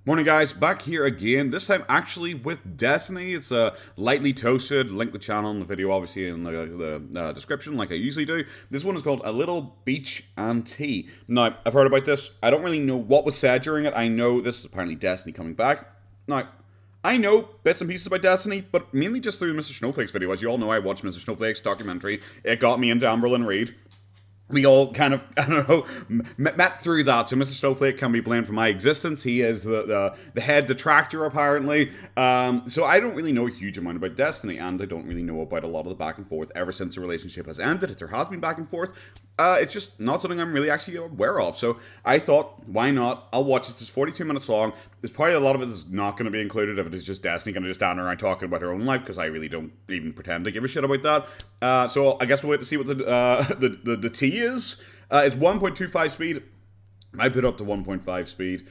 Morning guys, back here again, this time actually with Destiny. It's lightly toasted, link the channel and the video obviously in the description like I usually do. This one is called A Little Beach and Tea. Now, I've heard about this, I don't really know what was said during it. I know this is apparently Destiny coming back. Now, I know bits and pieces about Destiny, but mainly just through Mr. Snowflake's video. As you all know, I watched Mr. Snowflake's documentary. It got me into Amberlynn Reid. We all kind of, I don't know, met through that. So Mr. Snowflake can be blamed for my existence. He is the head detractor, apparently. So I don't really know a huge amount about Destiny, and I don't really know about a lot of the back and forth ever since the relationship has ended. If there has been back and forth, it's just not something I'm really actually aware of. So I thought, why not? I'll watch it. It's 42 minutes long. There's probably a lot of it is not going to be included if it is just Destiny going to just stand around talking about her own life, because I really don't even pretend to give a shit about that. So I guess we'll wait to see what the tea is. It's 1.25 speed. I put up to 1.5 speed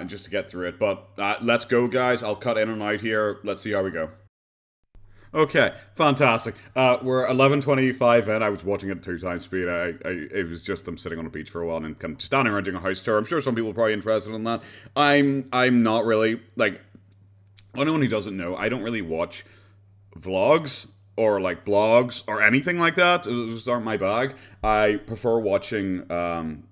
just to get through it. But let's go, guys. I'll cut in and out here. Let's see how we go. Okay, fantastic. We're 11:25 in. I was watching it at 2 times speed. It was just them sitting on a beach for a while and kind of standing around doing a house tour. I'm sure some people are probably interested in that. I'm not really, like, anyone who doesn't know, I don't really watch vlogs or like blogs or anything like that. Those aren't my bag. I prefer watching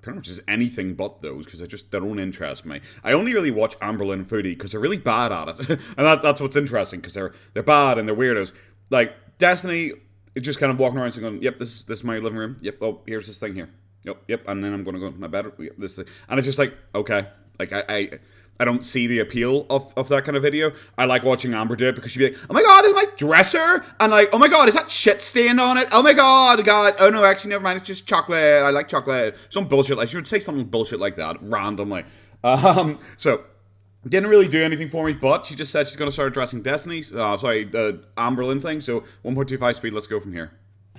pretty much just anything but those, because they don't interest me. I only really watch Amberlynn foodie because they're really bad at it. And that's what's interesting, because they're bad and they're weirdos. Like Destiny, it's just kind of walking around and going, yep, this is my living room. Yep, oh, here's this thing here. Yep, and then I'm going to go to my bed. Yep, this thing. And it's just like, okay. Like, I don't see the appeal of that kind of video. I like watching Amber do it, because she'd be like, oh my god, this is my dresser! And like, oh my god, is that shit stained on it? Oh my god, oh no, actually, never mind, it's just chocolate. I like chocolate. Some bullshit, like, she would say something bullshit like that, randomly. So, didn't really do anything for me, but she just said she's going to start addressing Destiny's, the Amberlynn thing, so 1.25 speed, let's go from here.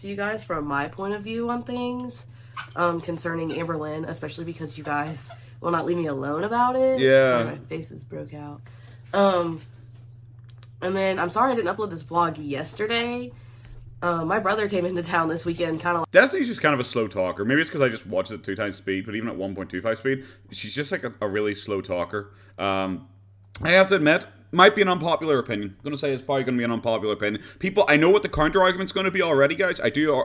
You guys, from my point of view on things, concerning Amberlynn, especially because you guys will not leave me alone about it. Yeah. Sorry, my face is broke out. And then, I'm sorry I didn't upload this vlog yesterday. My brother came into town this weekend, kind of like... Destiny's just kind of a slow talker. Maybe it's because I just watched it at 2 times speed, but even at 1.25 speed, she's just like a really slow talker. I have to admit, might be an unpopular opinion. I'm going to say it's probably going to be an unpopular opinion. People, I know what the counter argument's going to be already, guys. I do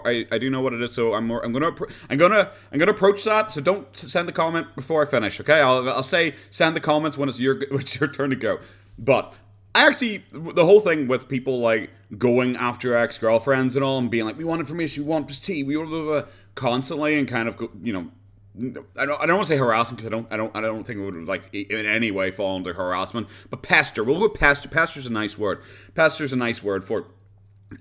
know what it is. So I'm going to approach that. So don't send the comment before I finish. Okay, I'll say send the comments when it's your turn to go. But I actually, the whole thing with people like going after ex-girlfriends and all, and being like, we want information, we want tea, we want constantly, and kind of go, you know. I don't want to say harassing, because I don't think it would like in any way fall under harassment. But pester, we'll go pester. Pester's a nice word. Pester's a nice word for it.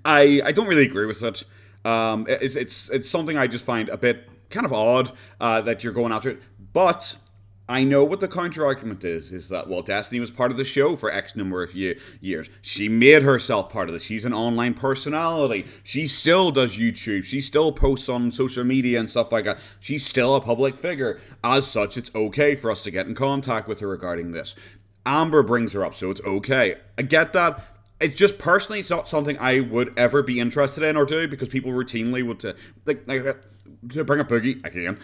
I don't really agree with it. It's something I just find a bit kind of odd that you're going after it. But I know what the counter argument is that, well, Destiny was part of the show for X number of years. She made herself part of this. She's an online personality. She still does YouTube. She still posts on social media and stuff like that. She's still a public figure. As such, it's okay for us to get in contact with her regarding this. Amber brings her up, so it's okay. I get that. It's just, personally, it's not something I would ever be interested in or do, because people routinely would, to bring up Boogie, again.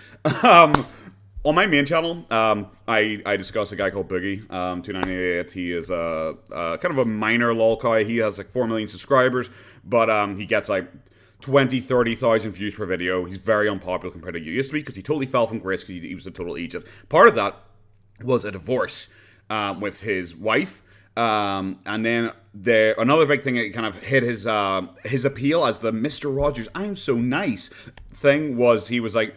On my main channel, I discuss a guy called Boogie, 298. He is kind of a minor lol guy. He has like 4 million subscribers, but he gets like 20-30,000 views per video. He's very unpopular compared to he used to be, because he totally fell from grace because he was a total Egypt. Part of that was a divorce with his wife. And then another big thing that kind of hit his appeal as the Mr. Rogers, I'm so nice thing, was he was like,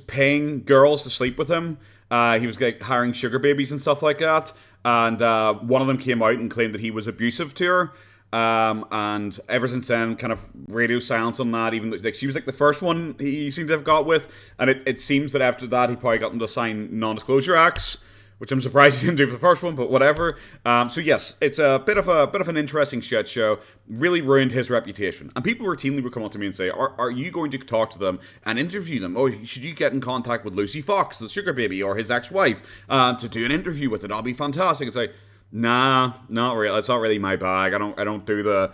paying girls to sleep with him. He was like hiring sugar babies and stuff like that. And one of them came out and claimed that he was abusive to her. And ever since then, kind of radio silence on that. Even like she was like the first one he seemed to have got with. And it seems that after that, he probably got them to sign non-disclosure acts, which I'm surprised he didn't do for the first one, but whatever. So yes, it's a bit of an interesting shit show. Really ruined his reputation. And people routinely would come up to me and say, are you going to talk to them and interview them? Oh, should you get in contact with Lucy Fox, the sugar baby, or his ex-wife, to do an interview with it? That'll be fantastic. It's like, nah, not really. It's not really my bag. I don't do the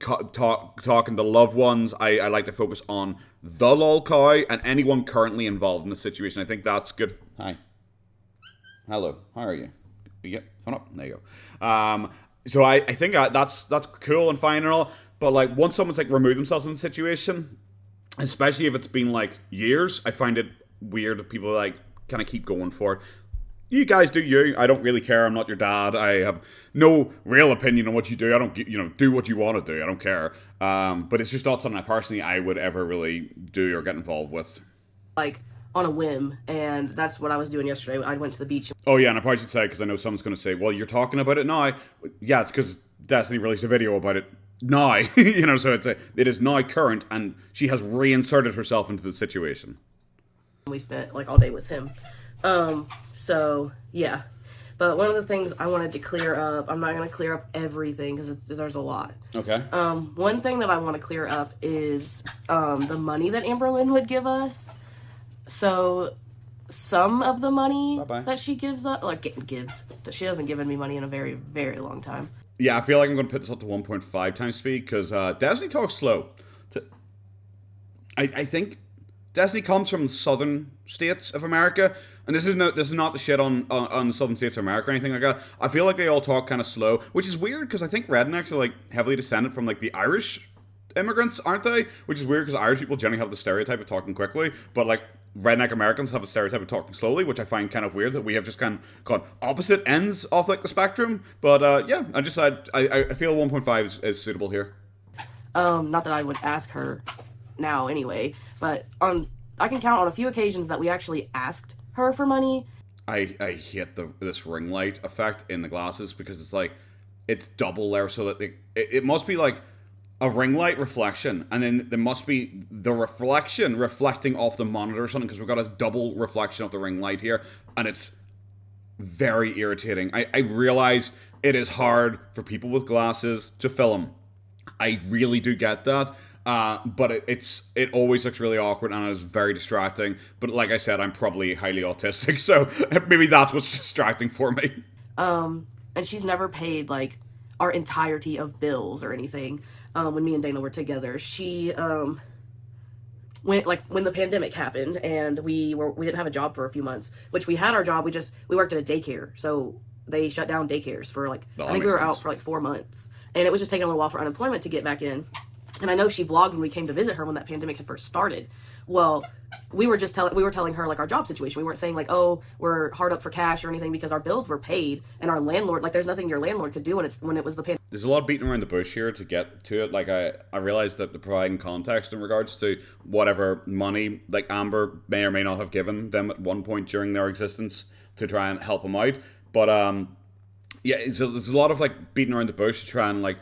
talking to loved ones. I like to focus on the lol cow and anyone currently involved in the situation. I think that's good. Hi. Hello, how are you? Yeah, come up. There you go. So I think that's cool and fine and all, but like once someone's like removed themselves from the situation, especially if it's been like years, I find it weird if people like kind of keep going for it. You guys do you. I don't really care. I'm not your dad. I have no real opinion on what you do. I don't, do what you want to do. I don't care. But it's just not something I would ever really do or get involved with. Like on a whim, and that's what I was doing yesterday. I went to the beach. Oh yeah, and I probably should say, because I know someone's going to say, well, you're talking about it now. Yeah, it's because Destiny released a video about it now. So it is now current, and she has reinserted herself into the situation. We spent like all day with him. So yeah, but one of the things I wanted to clear up, I'm not going to clear up everything because there's a lot. Okay. One thing that I want to clear up is the money that Amberlynn would give us. So some of the money that she gives us, she hasn't given me money in a very, very long time. Yeah, I feel like I'm going to put this up to 1.5 times speed because Destiny talks slow. I think Destiny comes from the southern states of America, and this is not the shit on the southern states of America or anything like that. I feel like they all talk kind of slow, which is weird because I think rednecks are like heavily descended from like the Irish immigrants, aren't they? Which is weird because Irish people generally have the stereotype of talking quickly, but like redneck Americans have a stereotype of talking slowly, which I find kind of weird that we have just kind of gone opposite ends of like the spectrum. But yeah, I feel 1.5 is suitable here. Not that I would ask her now anyway, but I can count on a few occasions that we actually asked her for money. I hate this ring light effect in the glasses because it's like it's double there, so that it must be like a ring light reflection, and then there must be the reflection reflecting off the monitor or something, because we've got a double reflection of the ring light here, and it's very irritating. I realize it is hard for people with glasses to film. I really do get that. But it always looks really awkward, and it is very distracting. But like I said, I'm probably highly autistic, so maybe that's what's distracting for me. And she's never paid like our entirety of bills or anything. When me and Dana were together, she went like when the pandemic happened, and we didn't have a job for a few months. Which we had our job, we worked at a daycare, so they shut down daycares for like I think we were out for like 4 months, and it was just taking a little while for unemployment to get back in. And I know she vlogged when we came to visit her when that pandemic had first started. Well, we were telling her like our job situation. We weren't saying like, oh, we're hard up for cash or anything, because our bills were paid, and our landlord, like, there's nothing your landlord could do when it was the pandemic. There's a lot of beating around the bush here to get to it. Like I realize that the providing context in regards to whatever money like Amber may or may not have given them at one point during their existence to try and help them out. But yeah, so there's a lot of like beating around the bush to try and like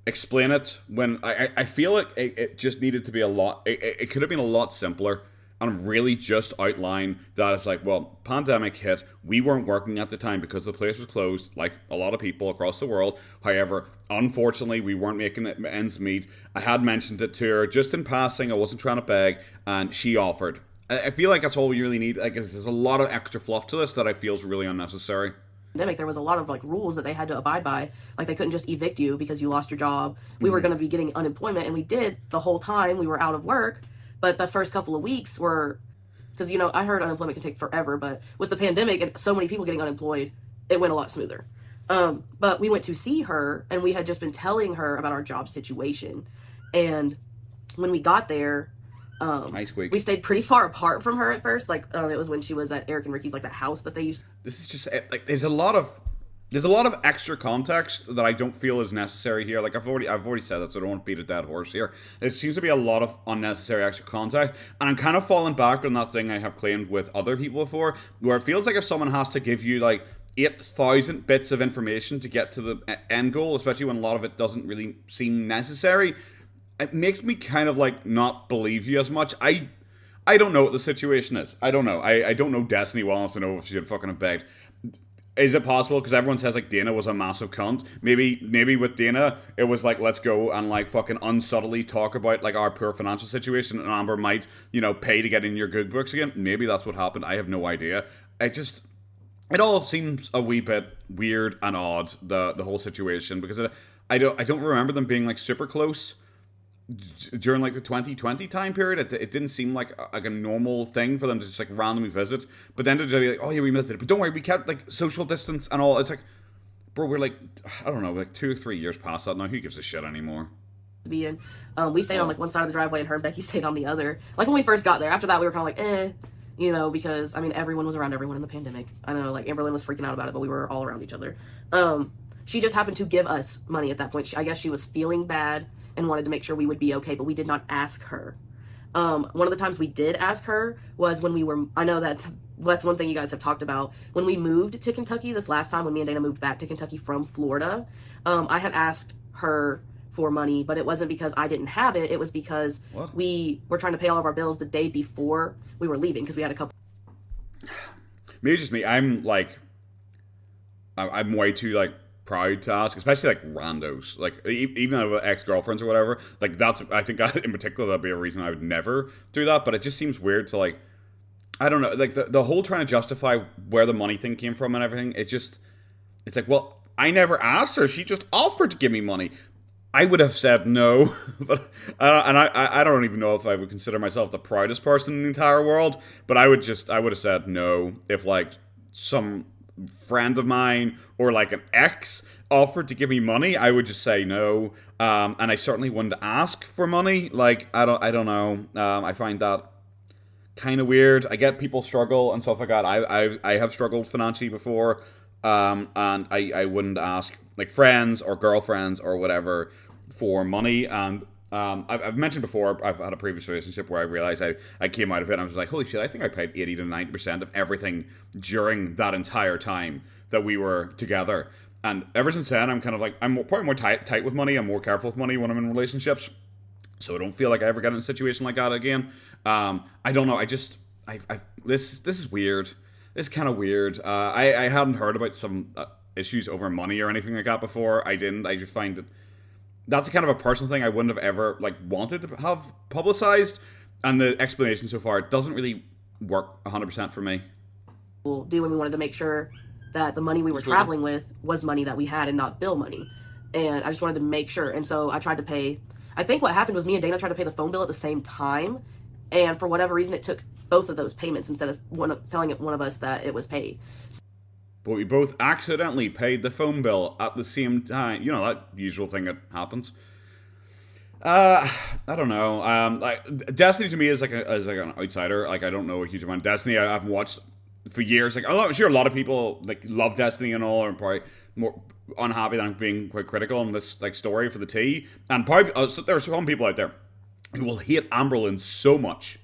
explain it, when I feel like it just needed to be a lot, it could have been a lot simpler, and really just outline that it's like, well, pandemic hit, we weren't working at the time because the place was closed, like a lot of people across the world. However, unfortunately, we weren't making ends meet. I had mentioned it to her just in passing, I wasn't trying to beg, and she offered. I feel like that's all we really need. Like, there's a lot of extra fluff to this that I feel is really unnecessary. There was a lot of like rules that they had to abide by. Like, they couldn't just evict you because you lost your job. We were going to be getting unemployment, and we did the whole time we were out of work. But the first couple of weeks were, because I heard unemployment can take forever, but with the pandemic and so many people getting unemployed, it went a lot smoother. But we went to see her, and we had just been telling her about our job situation. And when we got there, nice week. We stayed pretty far apart from her at first. Like, it was when she was at Eric and Ricky's, like that house that they used. This is just like there's a lot of extra context that I don't feel is necessary here. Like I've already said that, so I don't want to beat a dead horse here. There seems to be a lot of unnecessary extra context, and I'm kind of falling back on that thing I have claimed with other people before, where it feels like if someone has to give you like 8,000 bits of information to get to the end goal, especially when a lot of it doesn't really seem necessary, it makes me kind of like not believe you as much. I don't know what the situation is. I don't know. I don't know Destiny well enough to know if she had fucking begged. Is it possible? Because everyone says like Dana was a massive cunt. Maybe with Dana it was like, let's go and like fucking unsubtly talk about like our poor financial situation, and Amber might pay to get in your good books again. Maybe that's what happened. I have no idea. It all seems a wee bit weird and odd, the whole situation, because I don't remember them being like super close. during like the 2020 time period. It didn't seem like a normal thing for them to just like randomly visit. But then to be like, oh yeah, we visited, but don't worry, we kept like social distance and all. It's like, bro, we're like, I don't know, like 2 or 3 years past that now. Who gives a shit anymore? Be in. We stayed on like one side of the driveway, and her and Becky stayed on the other. Like when we first got there. After that, we were kind of like, you know, because I mean, everyone was around everyone in the pandemic. I know, like Amberlynn was freaking out about it, but we were all around each other. She just happened to give us money at that point. I guess she was feeling bad and wanted to make sure we would be okay, but we did not ask her. One of the times we did ask her was when we were. I know that's one thing you guys have talked about. When we moved to Kentucky this last time, when me and Dana moved back to Kentucky from Florida, I had asked her for money, but it wasn't because I didn't have it. It was because we were trying to pay all of our bills the day before we were leaving because we had a couple. Maybe it's just me. I'm way too like proud to ask, especially like randos, like even ex-girlfriends or whatever. Like that's, I think in particular that'd be a reason I would never do that. But it just seems weird to like, I don't know, like the whole trying to justify where the money thing came from and everything. It's like, well, I never asked her. She just offered to give me money. I would have said no, but I don't even know if I would consider myself the proudest person in the entire world. But I would have said no if like some friend of mine or like an ex offered to give me money. I would just say no, and I certainly wouldn't ask for money. Like I don't know. I find that kind of weird. I get people struggle and stuff like that. I have struggled financially before, and I wouldn't ask like friends or girlfriends or whatever for money. And I've mentioned before, I've had a previous relationship where I realized I came out of it and I was like, holy shit, I think I paid 80 to 90% of everything during that entire time that we were together. And ever since then, I'm kind of like, I'm probably more tight with money. I'm more careful with money when I'm in relationships. So I don't feel like I ever get in a situation like that again. I don't know. This is weird. This is kind of weird. I hadn't heard about some issues over money or anything like that before. I didn't. I just find that that's a kind of a personal thing I wouldn't have ever like wanted to have publicized, and the explanation so far doesn't really work 100% for me. We'll do when we wanted to make sure that the money we were traveling with was money that we had and not bill money, and I just wanted to make sure. And so I tried to pay. I think what happened was me and Dana tried to pay the phone bill at the same time, and for whatever reason, it took both of those payments instead of telling one of us that it was paid. But we both accidentally paid the phone bill at the same time. You know, that usual thing that happens. I don't know. Like Destiny to me is like an outsider. Like I don't know a huge amount of Destiny. I've watched for years. Like I'm sure a lot of people like love Destiny and all, and probably more unhappy that I'm being quite critical on this like story for the tea. And probably there are some people out there who will hate Amberlynn so much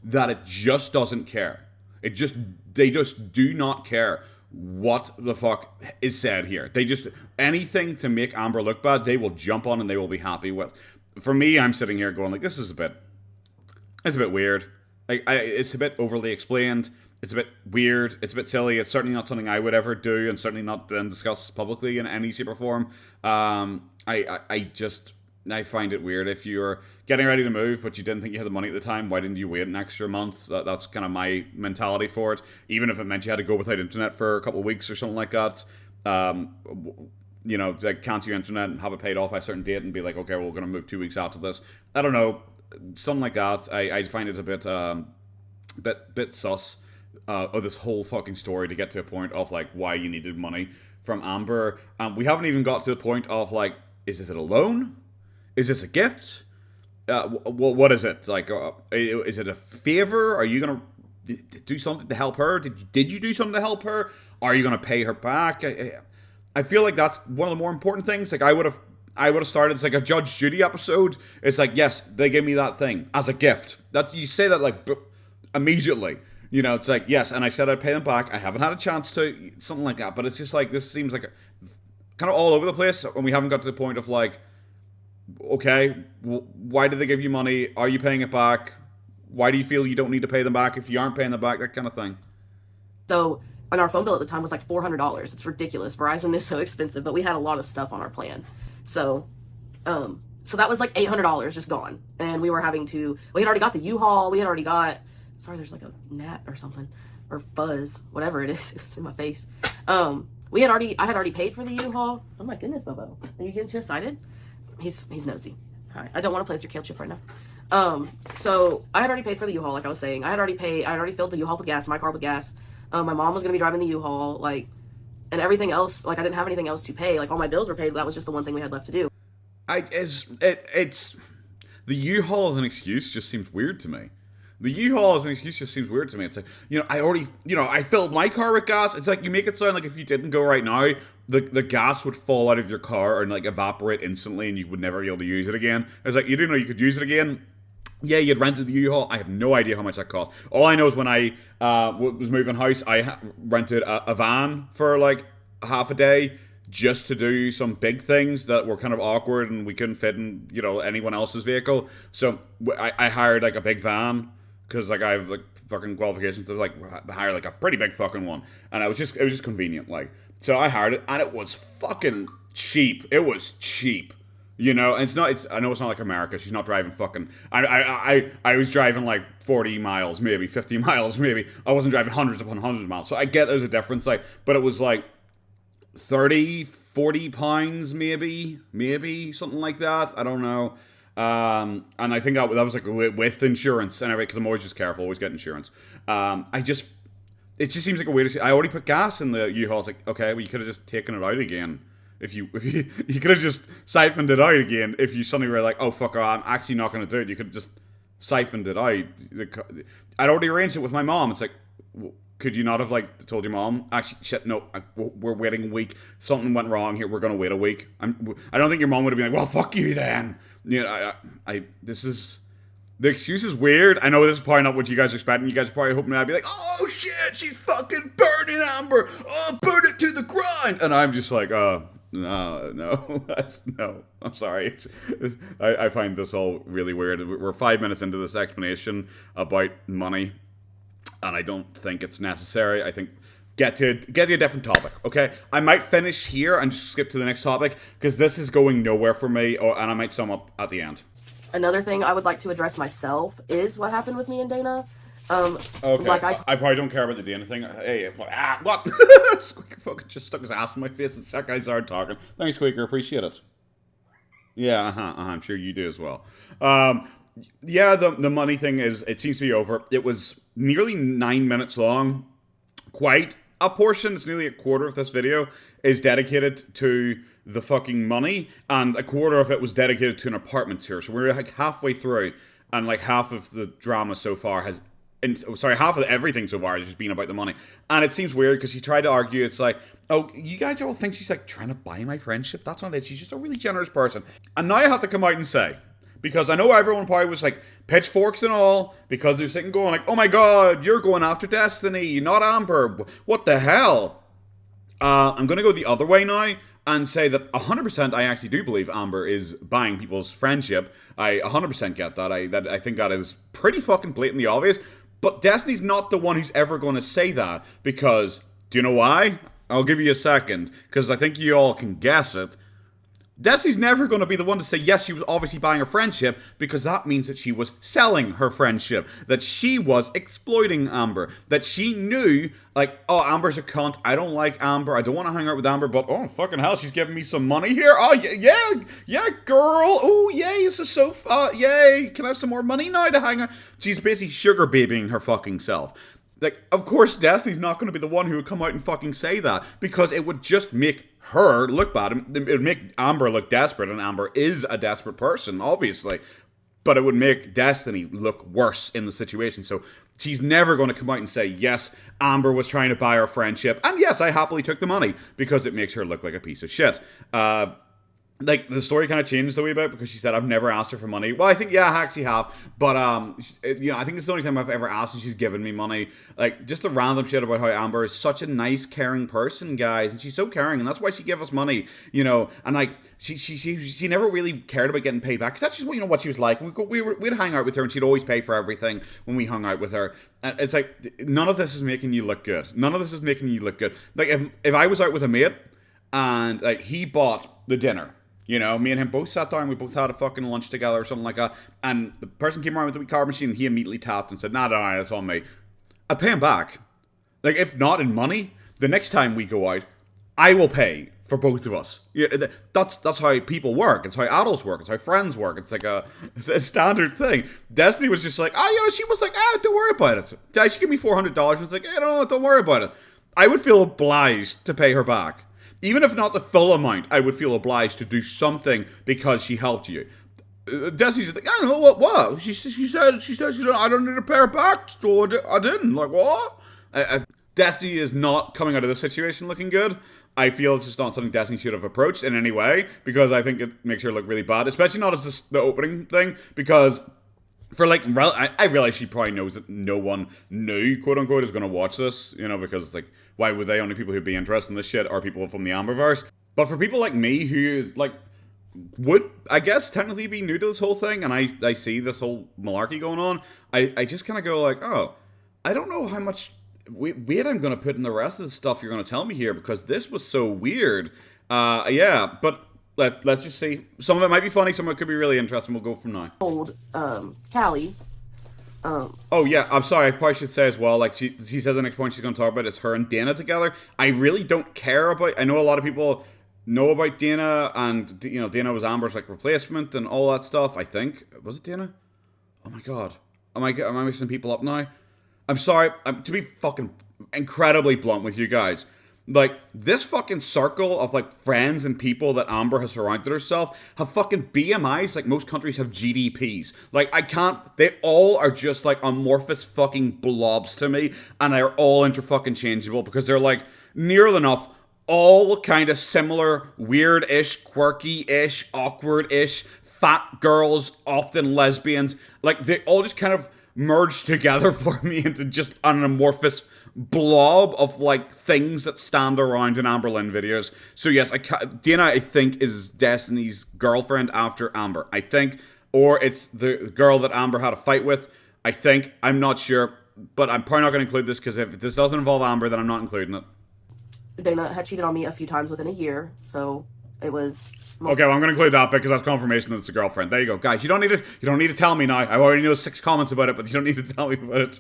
that it just doesn't care. They just do not care what the fuck is said here. They just, anything to make Amber look bad, they will jump on and they will be happy with. For me, I'm sitting here going like, it's a bit weird. Like, it's a bit overly explained. It's a bit weird. It's a bit silly. It's certainly not something I would ever do, and certainly not then discuss publicly in any shape or form. I find it weird. If you're getting ready to move, but you didn't think you had the money at the time, why didn't you wait an extra month? That's kind of my mentality for it. Even if it meant you had to go without internet for a couple of weeks or something like that. You know, like cancel your internet and have it paid off by a certain date and be like, okay, well, we're going to move 2 weeks after this. I don't know. Something like that. I find it a bit sus of this whole fucking story to get to a point of like why you needed money from Amber. We haven't even got to the point of like, is this a loan? Is this a gift? What is it? Like, is it a favor? Are you going to do something to help her? Did you do something to help her? Are you going to pay her back? I feel like that's one of the more important things. Like, I would have started, it's like a Judge Judy episode. It's like, yes, they gave me that thing as a gift. You say that like immediately. You know, it's like, yes, and I said I'd pay them back. I haven't had a chance to, something like that. But it's just like, this seems like kind of all over the place. And we haven't got to the point of like, okay, why did they give you money? Are you paying it back? Why do you feel you don't need to pay them back if you aren't paying them back? That kind of thing. So, and our phone bill at the time was like $400. It's ridiculous. Verizon is so expensive, but we had a lot of stuff on our plan. So that was like $800 just gone. And we had already got the U-Haul. We had already got, sorry, there's like a gnat or something, or fuzz, whatever it is. It's in my face. I had already paid for the U-Haul. Oh my goodness, Bobo. Are you getting too excited? He's nosy. Hi. I don't want to play with your kale chip right now. So I had already paid for the U-Haul, like I was saying. I had already filled the U-Haul with gas, my car with gas. My mom was gonna be driving the U-Haul, like, and everything else, like, I didn't have anything else to pay. Like, all my bills were paid, but that was just the one thing we had left to do. It's the U-Haul as an excuse just seems weird to me. The U-Haul as an excuse just seems weird to me. It's like, I already, I filled my car with gas. It's like, you make it sound like if you didn't go right now, the gas would fall out of your car and, like, evaporate instantly and you would never be able to use it again. It's like, you didn't know you could use it again. Yeah, you'd rented the U-Haul. I have no idea how much that cost. All I know is when I was moving house, I rented a van for, like, half a day just to do some big things that were kind of awkward and we couldn't fit in, anyone else's vehicle. So I hired, like, a big van because, like, I have, like, fucking qualifications to, like, hire, like, a pretty big fucking one. And it was just convenient, like. So I hired it and it was fucking cheap. It was cheap. And I know it's not like America. She's not driving fucking. I was driving like 40 miles, maybe 50 miles, maybe. I wasn't driving hundreds upon hundreds of miles. So I get there's a difference, like, but it was like 30, 40 pounds, maybe something like that. I don't know. And I think that was like with insurance and everything, because I'm always just careful, always get insurance. It just seems like a way to. I already put gas in the U-Haul. It's like, okay, well, you could have just taken it out again. If you could have just siphoned it out again. If you suddenly were like, oh fuck, I'm actually not going to do it. You could have just siphoned it out. I'd already arranged it with my mom. It's like, could you not have, like, told your mom? Actually, shit, no, we're waiting a week. Something went wrong here. We're going to wait a week. I don't think your mom would have been like, well, fuck you then. This is. The excuse is weird. I know this is probably not what you guys are expecting. You guys are probably hoping I'd be like, oh shit, she's fucking burning Amber. Oh, burn it to the grind. And I'm just like, no, I'm sorry. I find this all really weird. We're 5 minutes into this explanation about money, and I don't think it's necessary. I think get to a different topic, okay? I might finish here and just skip to the next topic, because this is going nowhere for me, and I might sum up at the end. Another thing I would like to address myself is what happened with me and Dana. Okay. Like I probably don't care about the Dana thing. Hey, what? Squeaker fucking just stuck his ass in my face the second I started talking. Thanks, Squeaker. Appreciate it. Yeah, I'm sure you do as well. Yeah, the money thing it seems to be over. It was nearly 9 minutes long. Quite a portion, it's nearly a quarter of this video, is dedicated to the fucking money, and a quarter of it was dedicated to an apartment tour. So we're like halfway through, and like half of the drama so far half of everything so far has just been about the money. And it seems weird because she tried to argue, it's like, oh, you guys all think she's like trying to buy my friendship. That's not it. She's just a really generous person. And now I have to come out and say, because I know everyone probably was like pitchforks and all, because they're sitting going like, oh my god, you're going after Destiny, not Amber. What the hell? I'm going to go the other way now and say that 100% I actually do believe Amber is buying people's friendship. I 100% get that. I think that is pretty fucking blatantly obvious. But Destiny's not the one who's ever going to say that, because, do you know why? I'll give you a second, because I think you all can guess it. Destiny's never going to be the one to say, yes, she was obviously buying her friendship, because that means that she was selling her friendship, that she was exploiting Amber, that she knew, like, oh, Amber's a cunt, I don't like Amber, I don't want to hang out with Amber, but, oh, fucking hell, she's giving me some money here, oh, yeah, girl, oh, yay, this is so fun, yay, can I have some more money now to hang out? She's basically sugar babying her fucking self. Like, of course, Destiny's not going to be the one who would come out and fucking say that, because it would just make her look bad. It would make Amber look desperate, and Amber is a desperate person, obviously. But it would make Destiny look worse in the situation. So she's never going to come out and say, yes, Amber was trying to buy our friendship, and yes, I happily took the money, because it makes her look like a piece of shit. Like, the story kind of changed a wee bit, because she said, I've never asked her for money. Well, I think, yeah, I actually have. But, I think it's the only time I've ever asked and she's given me money. Like, just the random shit about how Amber is such a nice, caring person, guys. And she's so caring, and that's why she gave us money, And, like, she never really cared about getting paid back. Because that's just, what she was like. We'd hang out with her, and she'd always pay for everything when we hung out with her. And it's like, none of this is making you look good. None of this is making you look good. Like, if I was out with a mate, and, like, he bought the dinner, me and him both sat down, we both had a fucking lunch together or something like that, and the person came around with the wee card machine, and he immediately tapped and said, nah, that's on me. I'd pay him back. Like, if not in money, the next time we go out, I will pay for both of us. Yeah, that's how people work. It's how adults work. It's how friends work. It's a standard thing. Destiny was just like, she was like, don't worry about it. She give me $400, and it's like, don't worry about it. I would feel obliged to pay her back. Even if not the full amount, I would feel obliged to do something because she helped you. Destiny's like, I don't know what? She said I don't need to pay her back, so I didn't. Like, what? Destiny is not coming out of this situation looking good. I feel it's just not something Destiny should have approached in any way, because I think it makes her look really bad, especially not as the opening thing, because for like, I realize she probably knows that no one new, quote unquote, is going to watch this, because like, why would they? Only people who'd be interested in this shit are people from the Amberverse. But for people like me who is like, would, I guess, technically be new to this whole thing, and I see this whole malarkey going on, I just kind of go like, oh, I don't know how much weight I'm going to put in the rest of the stuff you're going to tell me here, because this was so weird. Yeah, but let's just see. Some of it might be funny, some of it could be really interesting. We'll go from now. Old Callie. Oh yeah, I'm sorry, I probably should say as well, like, she says the next point she's going to talk about is her and Dana together. I really don't care about, I know a lot of people know about Dana, and, Dana was Amber's, like, replacement and all that stuff, I think. Was it Dana? Oh my god. Am I mixing people up now? I'm sorry, to be fucking incredibly blunt with you guys, like, this fucking circle of, like, friends and people that Amber has surrounded herself have fucking BMIs like most countries have GDPs. Like, they all are just, like, amorphous fucking blobs to me, and they're all fucking changeable, because they're, like, nearly enough all kind of similar, weird-ish, quirky-ish, awkward-ish, fat girls, often lesbians. Like, they all just kind of merged together for me into just an amorphous blob of, like, things that stand around in Amberlynn videos. So yes, Dana, I think, is Destiny's girlfriend after Amber, I think, or it's the girl that Amber had a fight with, I think. I'm not sure, but I'm probably not going to include this, because if this doesn't involve Amber, then I'm not including it. Dana had cheated on me a few times within a year, so it was... Okay, well, I'm going to include that because that's confirmation that it's a girlfriend. There you go. Guys, you don't need to tell me now. I already know 6 comments about it, but you don't need to tell me about it.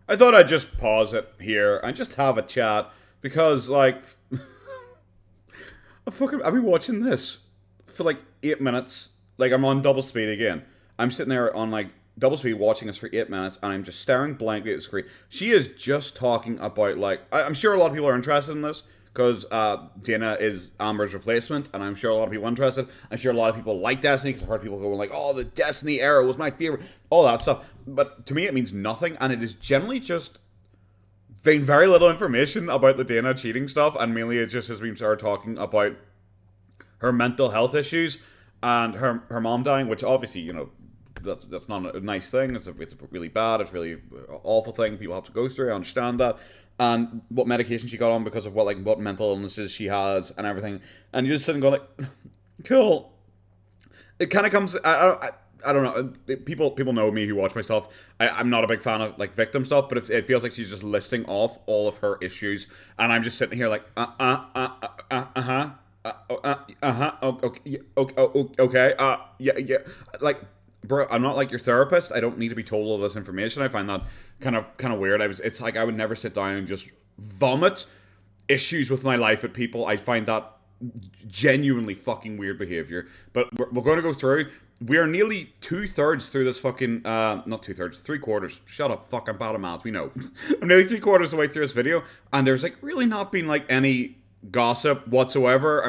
I thought I'd just pause it here and just have a chat, because, like, I've been watching this for, like, 8 minutes. Like, I'm on double speed again. I'm sitting there on, like, double speed watching this for 8 minutes, and I'm just staring blankly at the screen. She is just talking about, like, I'm sure a lot of people are interested in this, because Dana is Amber's replacement, and I'm sure a lot of people are interested. I'm sure a lot of people like Destiny, because I've heard people going like, oh, the Destiny era was my favorite, all that stuff. But to me, it means nothing, and it is generally just been very little information about the Dana cheating stuff, and mainly it just has been started talking about her mental health issues and her mom dying, which obviously, that's not a nice thing. It's really bad. It's really awful thing people have to go through. I understand that. And what medication she got on because of what mental illnesses she has and everything. And you're just sitting going like, cool. It kind of comes, I don't know, people know me who watch my stuff. I'm not a big fan of, like, victim stuff, but it feels like she's just listing off all of her issues. And I'm just sitting here like, okay, yeah, like, bro, I'm not like your therapist. I don't need to be told all this information. I find that kind of weird. It's like I would never sit down and just vomit issues with my life at people. I find that genuinely fucking weird behavior. But we're going to go through. We are nearly 2/3 through this fucking, not 2/3, 3/4. Shut up, fuck, I'm bad at maths, we know. I'm nearly 3/4 of the way through this video, and there's, like, really not been, like, any gossip whatsoever.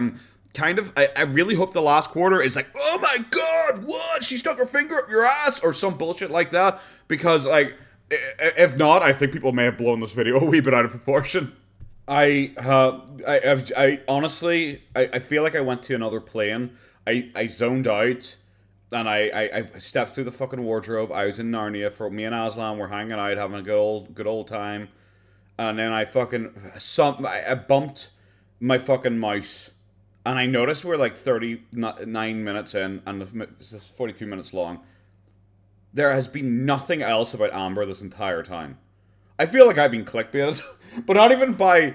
I really hope the last quarter is like, oh my god, what? She stuck her finger up your ass, or some bullshit like that, because, like, if not, I think people may have blown this video a wee bit out of proportion. I honestly, I feel like I went to another plane. I zoned out, and I stepped through the fucking wardrobe. I was in Narnia. For me and Aslan were hanging out, having a good old time, and then I bumped my fucking mouse, and I noticed we're like 39 minutes in, and this is 42 minutes long. There has been nothing else about Amber this entire time. I feel like I've been clickbaited, but not even by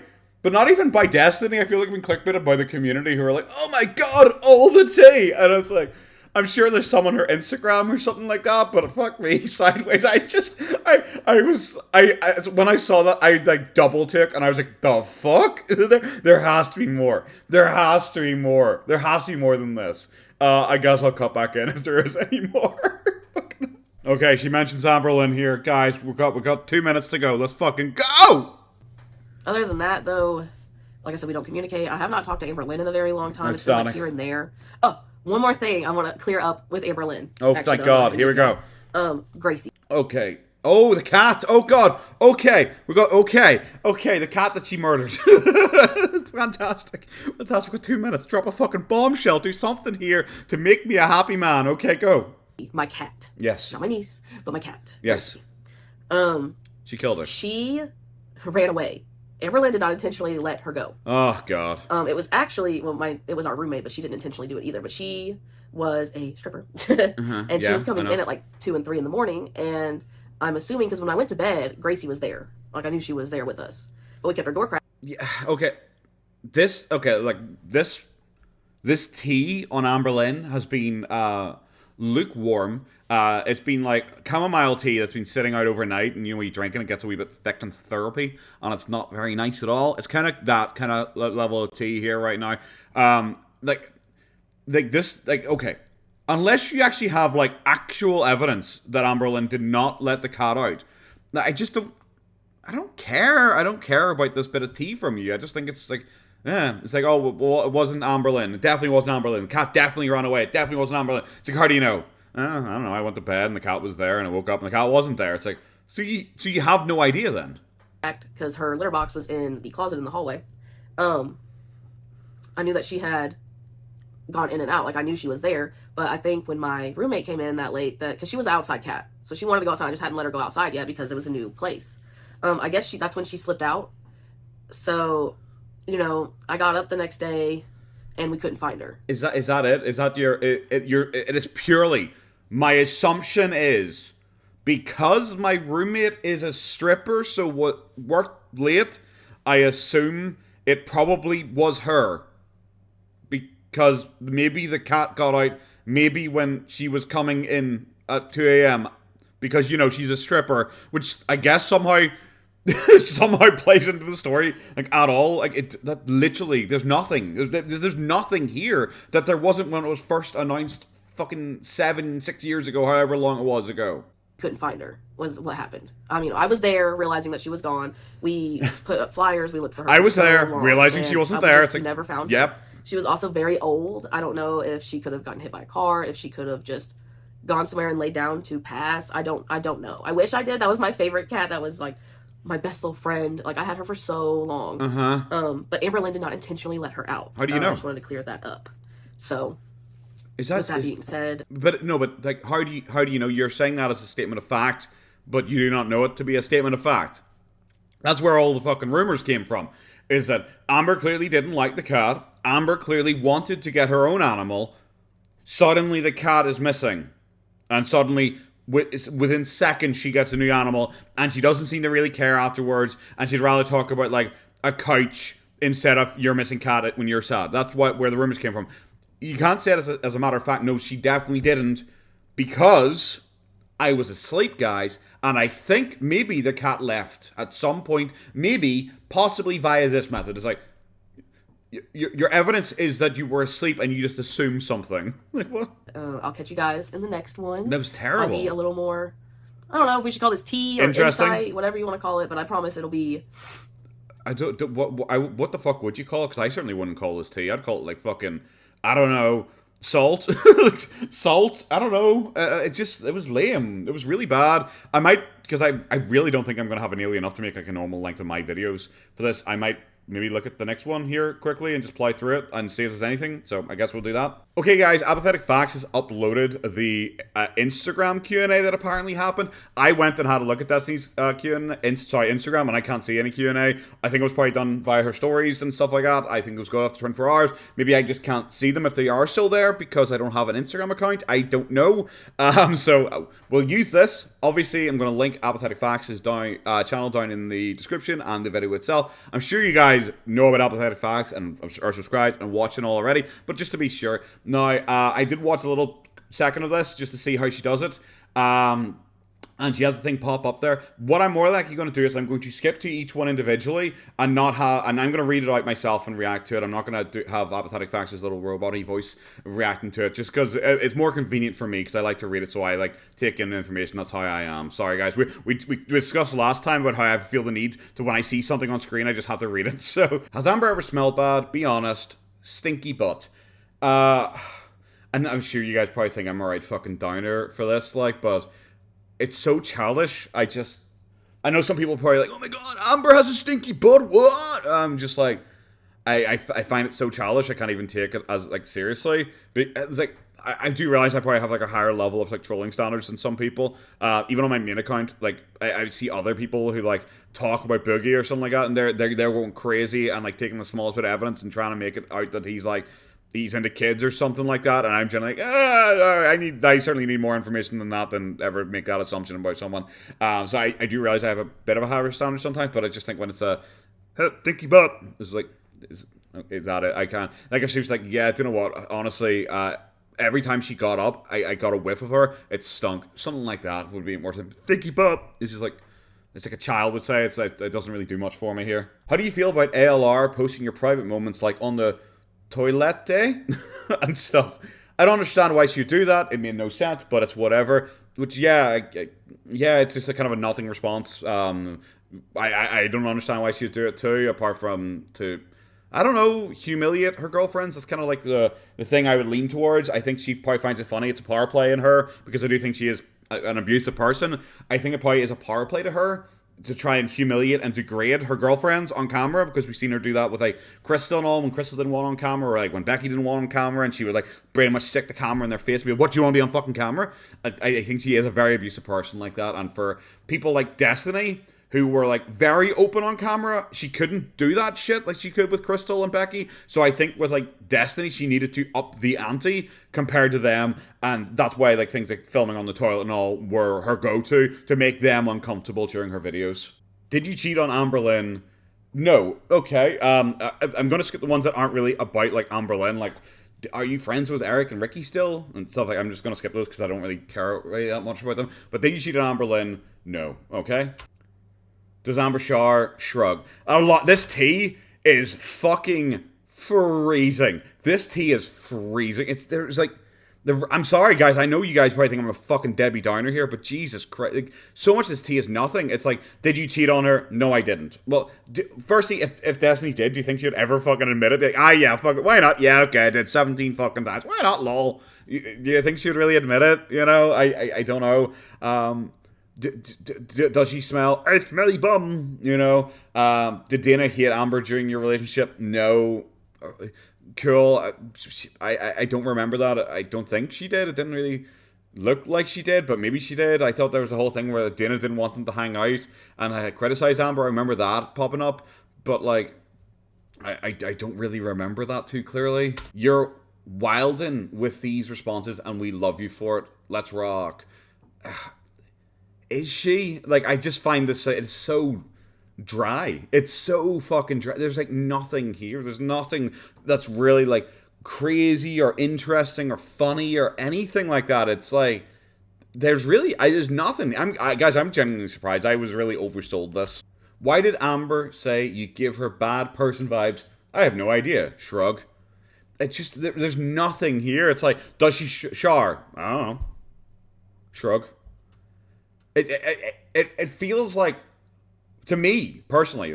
Destiny. I feel like I've been clickbaited by the community who are like, oh my god, all the tea! And it's like, I'm sure there's some on her Instagram or something like that, but fuck me, sideways. When I saw that, I like double took and I was like, the fuck? There has to be more. There has to be more. There has to be more than this. I guess I'll cut back in if there is any more. Okay, she mentions Amberlynn here. Guys, we got 2 minutes to go. Let's fucking go! Other than that, though, like I said, we don't communicate. I have not talked to Amberlynn in a very long time. It's been like here and there. Oh, one more thing I want to clear up with Amberlynn. Oh, thank God. Here we go. Gracie. Okay. Oh, the cat. Oh, God. Okay. We got, okay. Okay, the cat that she murdered. Fantastic. Fantastic. We've got 2 minutes. Drop a fucking bombshell. Do something here to make me a happy man. Okay, go. My cat. Yes. Not my niece, but my cat. Yes. She killed her. She ran away. Amberlynn did not intentionally let her go. Oh, God. It was actually, it was our roommate, but she didn't intentionally do it either. But she was a stripper. And she was coming in at like 2 and 3 in the morning. And I'm assuming, because when I went to bed, Gracie was there. Like, I knew she was there with us. But we kept her door cracked. Yeah, okay. This tea on Amberlynn has been, lukewarm. It's been like chamomile tea that's been sitting out overnight, and you know when you drink it, it gets a wee bit thick and therapy, and it's not very nice at all. It's kind of that kind of level of tea here right now. Like this, like, okay, unless you actually have like actual evidence that Amberlynn did not let the cat out, I just don't. I don't care. I don't care about this bit of tea from you. I just think it's like. Yeah, it's like, oh, well, it wasn't Amberlynn. It definitely wasn't Amberlynn. The cat definitely ran away. It definitely wasn't Amberlynn. It's like, how do you know? I don't know. I went to bed and the cat was there, and I woke up and the cat wasn't there. It's like, so you have no idea then? Because her litter box was in the closet in the hallway. I knew that she had gone in and out. Like, I knew she was there. But I think when my roommate came in that late, because she was an outside cat, so she wanted to go outside. I just hadn't let her go outside yet because it was a new place. I guess that's when she slipped out. So, you know, I got up the next day and we couldn't find her. Is that it? Is that it is purely, my assumption is, because my roommate is a stripper, so what worked late, I assume it probably was her. Because maybe the cat got out, maybe when she was coming in at 2 a.m. Because, you know, she's a stripper, which I guess somehow plays into the story, like, at all. Like, that literally, there's nothing. There's nothing here that there wasn't when it was first announced fucking 6 years ago, however long it was ago. Couldn't find her, was what happened. I mean, I was there, realizing that she was gone. We put up flyers, we looked for her. I was there, realizing she wasn't there. It's like, never found her. Yep. She was also very old. I don't know if she could have gotten hit by a car, if she could have just gone somewhere and laid down to pass. I don't know. I wish I did. That was my favorite cat. That was, like, my best little friend. Like, I had her for so long. But Amberlynn did not intentionally let her out. How do you know? I just wanted to clear that up. So, with that being said, but like, how do you know? You're saying that as a statement of fact, but you do not know it to be a statement of fact. That's where all the fucking rumors came from. Is that Amber clearly didn't like the cat. Amber clearly wanted to get her own animal. Suddenly the cat is missing, and suddenly, within seconds, she gets a new animal, and she doesn't seem to really care afterwards, and she'd rather talk about, like, a couch instead of your missing cat when you're sad. That's where the rumors came from. You can't say it as a matter of fact, no, she definitely didn't, because I was asleep, guys, and I think maybe the cat left at some point, maybe, possibly via this method. It's like, your evidence is that you were asleep and you just assumed something. Like, what? I'll catch you guys in the next one. That was terrible. I'll be a little more, I don't know if we should call this tea or insight, whatever you want to call it, but I promise it'll be... What the fuck would you call it? Because I certainly wouldn't call this tea. I'd call it, like, fucking, I don't know, salt. Salt? I don't know. It was lame. It was really bad. I might, because I really don't think I'm going to have nearly enough to make, like, a normal length of my videos for this. I might maybe look at the next one here quickly and just ply through it and see if there's anything. So I guess we'll do that. Okay, guys, Apathetic Facts has uploaded the Instagram Q&A that apparently happened. I went and had a look at Destiny's Instagram, and I can't see any Q&A. I think it was probably done via her stories and stuff like that. I think it was going after 24 hours. Maybe I just can't see them if they are still there because I don't have an Instagram account. I don't know. So we'll use this. Obviously, I'm going to link Apathetic Facts' channel down in the description and the video itself. I'm sure you guys know about Apathetic Facts and are subscribed and watching all already, but just to be sure. Now, I did watch a little second of this just to see how she does it. And she has the thing pop up there. What I'm more likely going to do is I'm going to skip to each one individually and not have, and I'm going to read it out myself and react to it. I'm not going to have Apathetic Facts' little robot-y voice reacting to it, just because it's more convenient for me, because I like to read it, so I like take in the information. That's how I am. Sorry, guys. We discussed last time about how I feel the need to, when I see something on screen, I just have to read it. So, has Amber ever smelled bad? Be honest. Stinky butt. And I'm sure you guys probably think I'm a right fucking downer for this, like, but it's so childish. I know some people are probably like, oh my god, Amber has a stinky butt, what? I'm just like, I find it so childish, I can't even take it as, like, seriously. But it's like, I do realize I probably have, like, a higher level of, like, trolling standards than some people. Even on my main account, like, I see other people who, like, talk about Boogie or something like that, and they're going crazy and, like, taking the smallest bit of evidence and trying to make it out that he's, like, he's into kids or something like that, and I'm just like, I certainly need more information than that than ever make that assumption about someone. So I do realize I have a bit of a higher standard sometimes, but I just think when it's a dinky butt, it's like, is that it? I can't. Like, if she was like, yeah, do you know what? Honestly, every time she got up, I got a whiff of her. It stunk. Something like that would be more dinky butt. It's just like, it's like a child would say. It's like, it doesn't really do much for me here. How do you feel about ALR posting your private moments, like on the toilet day and stuff? I don't understand why she would do that. It made no sense, but it's whatever. Which, yeah, it's just a kind of a nothing response. I don't understand why she would do it too, apart from to, I don't know, humiliate her girlfriends. That's kind of like the thing I would lean towards. I think she probably finds it funny. It's a power play in her, because I do think she is an abusive person. I think it probably is a power play to her to try and humiliate and degrade her girlfriends on camera, because we've seen her do that with, like, Crystal and all, when Crystal didn't want on camera, or like when Becky didn't want on camera, and she would, like, pretty much stick the camera in their face and be like, what, do you want to be on fucking camera? I think she is a very abusive person like that. And for people like Destiny, who were, like, very open on camera, she couldn't do that shit like she could with Crystal and Becky. So I think with, like, Destiny, she needed to up the ante compared to them, and that's why, like, things like filming on the toilet and all were her go-to to make them uncomfortable during her videos. Did you cheat on Amberlynn? No. Okay. I'm gonna skip the ones that aren't really about, like, Amberlynn. Like, are you friends with Eric and Ricky still? And stuff like, I'm just gonna skip those because I don't really care really that much about them. But did you cheat on Amberlynn? No. Okay. Does Amber shower? Shrug. A lot. This tea is fucking freezing. This tea is freezing. There's like, I'm sorry, guys. I know you guys probably think I'm a fucking Debbie Downer here, but Jesus Christ, like, so much of this tea is nothing. It's like, did you cheat on her? No, I didn't. Well, firstly, if Destiny did, do you think she'd ever fucking admit it? Like, yeah, fuck it. Why not? Yeah, okay, I did 17 fucking times. Why not? Lol. Do you think she would really admit it? You know, I don't know. Does she smell a smelly bum? You know, did Dana hate Amber during your relationship? No. Cool. I don't remember that. I don't think she did. It didn't really look like she did, but maybe she did. I thought there was a whole thing where Dana didn't want them to hang out, and I criticized Amber. I remember that popping up, but, like, I don't really remember that too clearly. You're wildin' with these responses, and we love you for it. Let's rock. Is she? Like, I just find this, it's so dry. It's so fucking dry. There's, like, nothing here. There's nothing that's really, like, crazy or interesting or funny or anything like that. It's like, there's nothing. Guys, I'm genuinely surprised. I was really oversold this. Why did Amber say you give her bad person vibes? I have no idea. Shrug. It's just, there's nothing here. It's like, does she shower? I don't know. Shrug. It feels like, to me personally,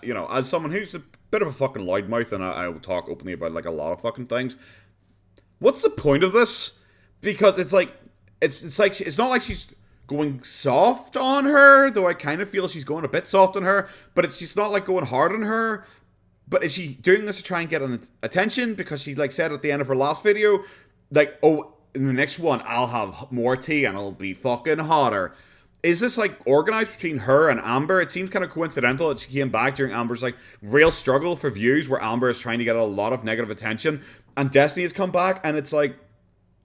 you know, as someone who's a bit of a fucking loudmouth, and I will talk openly about, like, a lot of fucking things. What's the point of this? Because it's like, it's like it's not like she's going soft on her, though I kind of feel she's going a bit soft on her. But it's just not like going hard on her. But is she doing this to try and get an attention? Because she, like, said at the end of her last video, like, oh, in the next one I'll have more tea and it'll be fucking hotter. Is this, like, organized between her and Amber? It seems kind of coincidental that she came back during Amber's, like, real struggle for views, where Amber is trying to get a lot of negative attention, and Destiny has come back, and it's like,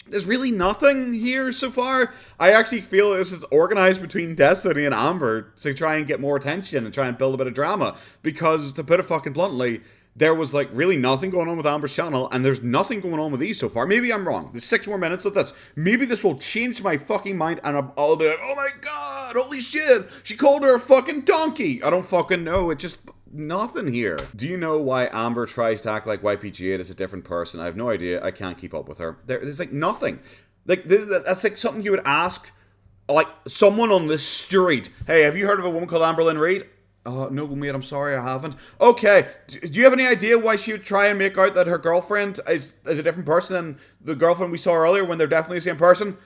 there's really nothing here so far. I actually feel this is organized between Destiny and Amber to try and get more attention and try and build a bit of drama, because, to put it fucking bluntly, there was like really nothing going on with Amber's channel, and there's nothing going on with these so far. Maybe I'm wrong. There's 6 more minutes of this. Maybe this will change my fucking mind, and I'll be like, oh my god, holy shit, she called her a fucking donkey. I don't fucking know. It's just nothing here. Do you know why Amber tries to act like YPG8 is a different person? I have no idea. I can't keep up with her. There's like nothing. Like that's like something you would ask like someone on the street. Hey, have you heard of a woman called Amberlynn Reid? Oh, no, mate, I'm sorry, I haven't. Okay, do you have any idea why she would try and make out that her girlfriend is a different person than the girlfriend we saw earlier when they're definitely the same person?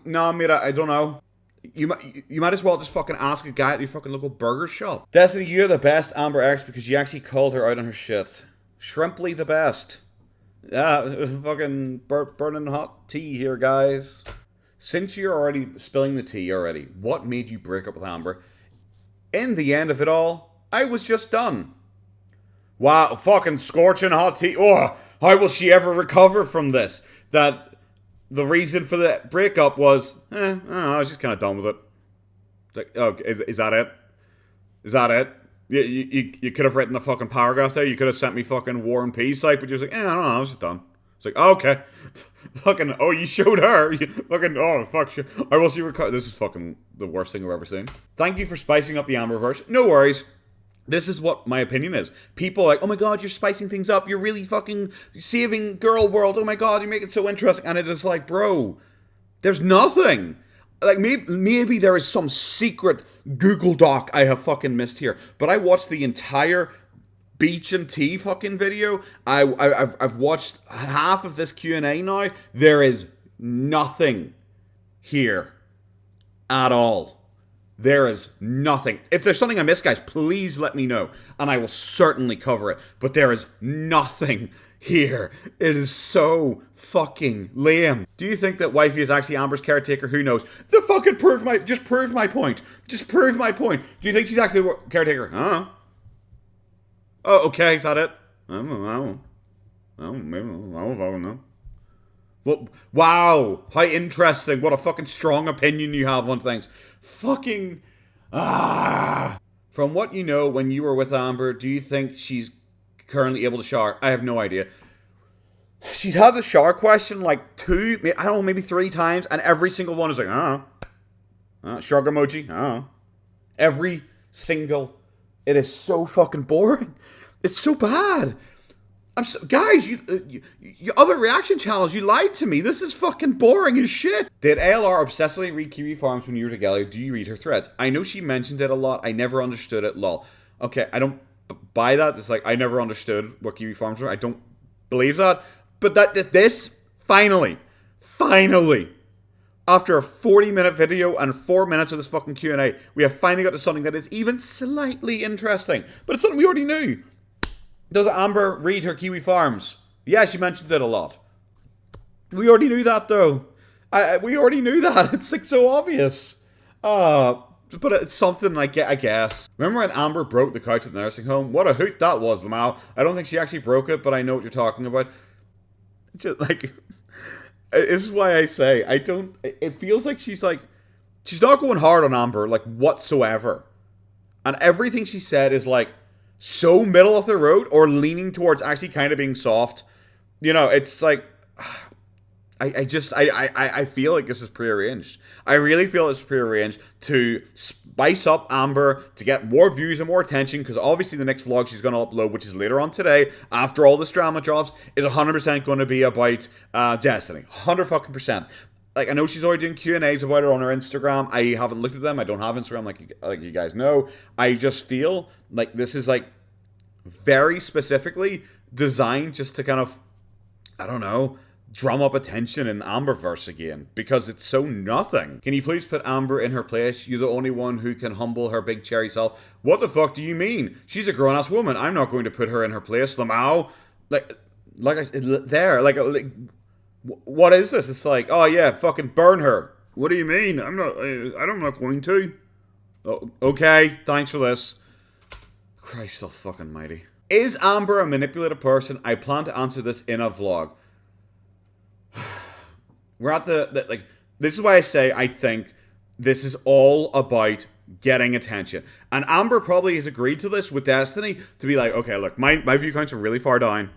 No, mate, I don't know. You might as well just fucking ask a guy at your fucking local burger shop. Destiny, you're the best Amber X because you actually called her out on her shit. Shrimply the best. Yeah, fucking burning hot tea here, guys. Since you're already spilling the tea already, what made you break up with Amber? In the end of it all, I was just done. Wow, fucking scorching hot tea. Oh, how will she ever recover from this? That the reason for the breakup was, I don't know, I was just kind of done with it. Like, oh, is that it? Is that it? You could have written a fucking paragraph there. You could have sent me fucking War and Peace, like, but you're like, I don't know, I was just done. It's like, oh, okay. Fucking, oh, you showed her. You fucking, oh, fuck. I will see recover. This is fucking the worst thing I've ever seen. Thank you for spicing up the Amberverse. No worries. This is what my opinion is. People are like, oh my god, you're spicing things up. You're really fucking saving Gorlworld. Oh my god, you make it so interesting. And it is like, bro, there's nothing. Like, maybe there is some secret Google Doc I have fucking missed here. But I watched the entire beach and tea fucking video. I've watched half of this Q&A now. There is nothing here at all. There is nothing. If there's something I missed, guys, please let me know, and I will certainly cover it. But there is nothing here. It is so fucking lame. Do you think that Wifey is actually Amber's caretaker? Who knows? Just prove my point. Just prove my point. Do you think she's actually a caretaker? Huh? Oh, okay, is that it? I don't know. I don't fucking know. Well, wow, how interesting. What a fucking strong opinion you have on things. Fucking, From what you know, when you were with Amber, do you think she's currently able to shower? I have no idea. She's had the shower question like 2, I don't know, maybe 3 times, and every single one is like, shrug emoji, Every single. It is so fucking boring. It's so bad. Guys, you other reaction channels, you lied to me. This is fucking boring as shit. Did ALR obsessively read Kiwi Farms when you were together? Do you read her threads? I know she mentioned it a lot. I never understood it. Lol. Okay, I don't buy that. It's like, I never understood what Kiwi Farms were. I don't believe that. But this, finally, after a 40-minute video and 4 minutes of this fucking Q&A, we have finally got to something that is even slightly interesting. But it's something we already knew. Does Amber read her Kiwi Farms? Yeah, she mentioned it a lot. We already knew that, though. We already knew that. It's like so obvious. But it's something I guess. Remember when Amber broke the couch at the nursing home? What a hoot that was, Lamau. I don't think she actually broke it, but I know what you're talking about. It's just like, this is why I say, it feels like she's not going hard on Amber, like, whatsoever. And everything she said is like, so middle of the road or leaning towards actually kind of being soft. You know, it's like, I feel like this is prearranged. I really feel it's prearranged to spice up Amber, to get more views and more attention, because obviously the next vlog she's going to upload, which is later on today, after all this drama drops, is 100% going to be about Destiny. 100%. Like, I know she's already doing Q&As about it on her Instagram. I haven't looked at them. I don't have Instagram, like you guys know. I just feel like this is, like, very specifically designed just to kind of, I don't know, drum up attention in Amberverse again, because it's so nothing. Can you please put Amber in her place? You're the only one who can humble her big cherry self. What the fuck do you mean? She's a grown-ass woman. I'm not going to put her in her place. Lamau. Like I said, there, like what is this? It's like, oh yeah, fucking burn her. What do you mean? I'm not going to. Oh, okay, thanks for this. Christ so fucking mighty. Is Amber a manipulative person? I plan to answer this in a vlog. We're at like, this is why I say I think this is all about getting attention. And Amber probably has agreed to this with Destiny to be like, okay, look, my view counts are really far down.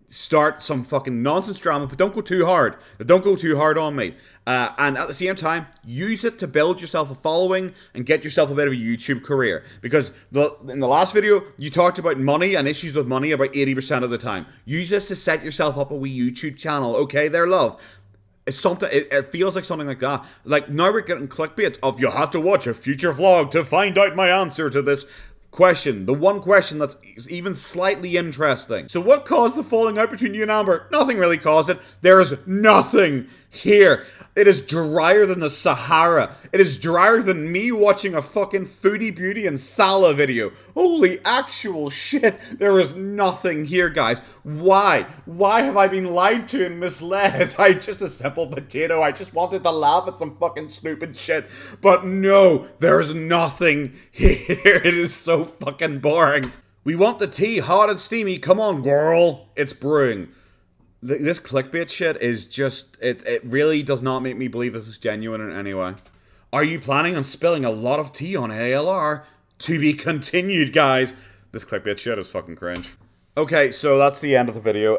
Start some fucking nonsense drama, but don't go too hard. Don't go too hard on me. And at the same time, use it to build yourself a following and get yourself a bit of a YouTube career. Because in the last video, you talked about money and issues with money about 80% of the time. Use this to set yourself up a wee YouTube channel. Okay, there, love. It's something. It feels like something like that. Like now we're getting clickbaits of you had to watch a future vlog to find out my answer to this question. The one question that's even slightly interesting. So what caused the falling out between you and Amber? Nothing really caused it. There is nothing here. It is drier than the Sahara. It is drier than me watching a fucking Foodie Beauty and Salah video. Holy actual shit. There is nothing here, guys. Why? Why have I been lied to and misled? I'm just a simple potato. I just wanted to laugh at some fucking stupid shit. But no, there is nothing here. It is so fucking boring. We want the tea hot and steamy. Come on, girl. It's brewing. This clickbait shit is just, it really does not make me believe this is genuine in any way. Are you planning on spilling a lot of tea on ALR? To be continued, guys. This clickbait shit is fucking cringe. Okay, so that's the end of the video.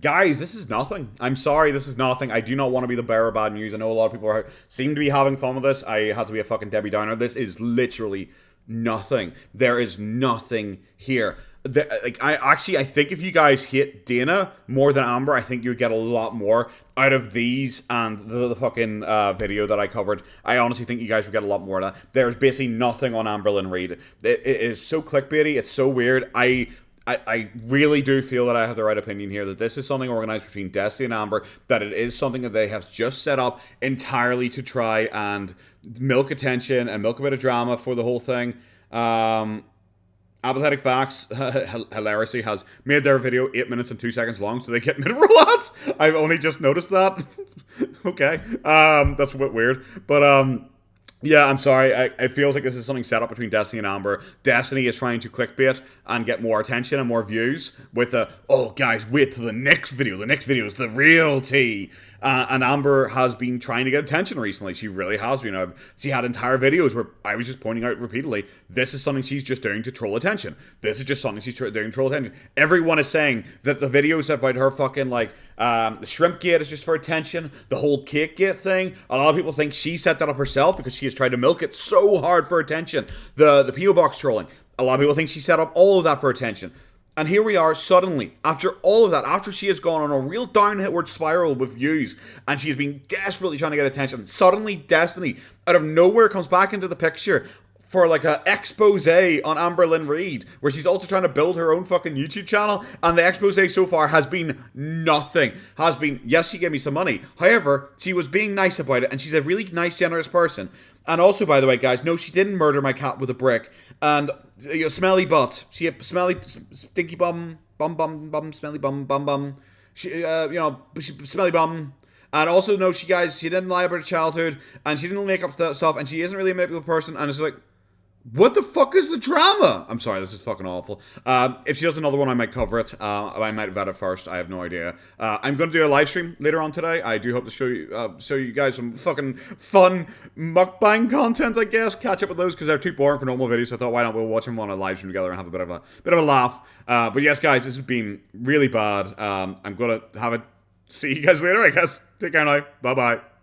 Guys, this is nothing. I'm sorry, this is nothing. I do not want to be the bearer of bad news. I know a lot of people seem to be having fun with this. I had to be a fucking Debbie Downer. This is literally nothing. There is nothing here. I think if you guys hate Dana more than Amber, I think you'd get a lot more out of these and the fucking video that I covered. I honestly think you guys would get a lot more of that. There's basically nothing on Amberlynn Reid. It is so clickbaity. It's so weird. I really do feel that I have the right opinion here, that this is something organized between Destiny and Amber, that it is something that they have just set up entirely to try and milk attention and milk a bit of drama for the whole thing. Apathetic Facts, hilariously, has made their video 8 minutes and 2 seconds long, so they get mid-roll ads. I've only just noticed that. Okay. That's a bit weird. But, yeah, I'm sorry. It feels like this is something set up between Destiny and Amber. Destiny is trying to clickbait and get more attention and more views with the, oh, guys, wait till the next video. The next video is the real tea. And Amber has been trying to get attention recently. She really has been. She had entire videos where I was just pointing out repeatedly, this is something she's just doing to troll attention. This is just something she's doing to troll attention. Everyone is saying that the videos about her fucking, like, the shrimp gate is just for attention. The whole cake gate thing. A lot of people think she set that up herself because she has tried to milk it so hard for attention. The P.O. Box trolling. A lot of people think she set up all of that for attention. And here we are, suddenly, after all of that, after she has gone on a real downward spiral with views, and she has been desperately trying to get attention, suddenly Destiny, out of nowhere, comes back into the picture for like a expose on Amberlynn Reid, where she's also trying to build her own fucking YouTube channel, and the expose so far has been nothing. Has been, yes, she gave me some money. However, she was being nice about it, and she's a really nice, generous person. And also, by the way, guys, no, she didn't murder my cat with a brick. And, you know, smelly butt. She had smelly, stinky bum, smelly bum. She, smelly bum. And also, no, she didn't lie about her childhood, and she didn't make up that stuff, and she isn't really a manipulative person, and it's like, what the fuck is the drama? I'm sorry, this is fucking awful. If she does another one, I might cover it. I might vet it first. I have no idea. I'm going to do a live stream later on today. I do hope to show you guys some fucking fun mukbang content, I guess. Catch up with those because they're too boring for normal videos. So I thought, why not? We'll watch them on a live stream together and have a bit of a laugh. But yes, guys, this has been really bad. I'm going to have it. See you guys later, I guess. Take care now. Bye-bye.